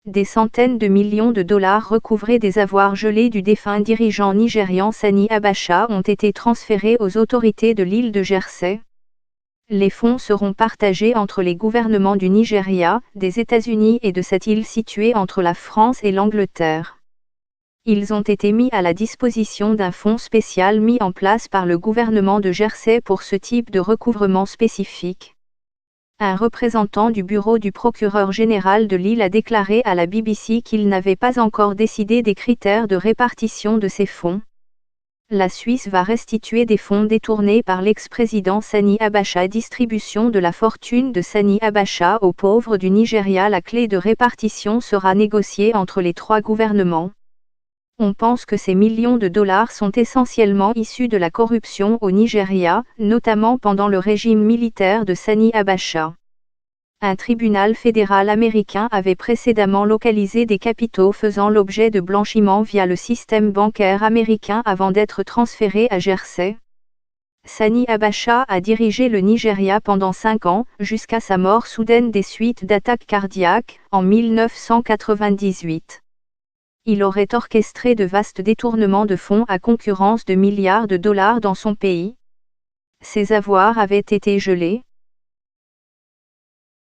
Des centaines de millions de dollars recouvrés des avoirs gelés du défunt dirigeant nigérian Sani Abacha ont été transférés aux autorités de l'île de Jersey. Les fonds seront partagés entre les gouvernements du Nigeria, des États-Unis et de cette île située entre la France et l'Angleterre. Ils ont été mis à la disposition d'un fonds spécial mis en place par le gouvernement de Jersey pour ce type de recouvrement spécifique. Un représentant du bureau du procureur général de l'île a déclaré à la BBC qu'il n'avait pas encore décidé des critères de répartition de ces fonds. La Suisse va restituer des fonds détournés par l'ex-président Sani Abacha. Distribution de la fortune de Sani Abacha aux pauvres du Nigeria. La clé de répartition sera négociée entre les trois gouvernements. On pense que ces millions de dollars sont essentiellement issus de la corruption au Nigeria, notamment pendant le régime militaire de Sani Abacha. Un tribunal fédéral américain avait précédemment localisé des capitaux faisant l'objet de blanchiment via le système bancaire américain avant d'être transférés à Jersey. Sani Abacha a dirigé le Nigeria pendant 5 ans, jusqu'à sa mort soudaine des suites d'attaques cardiaques, en 1998. Il aurait orchestré de vastes détournements de fonds à concurrence de milliards de dollars dans son pays. Ses avoirs avaient été gelés,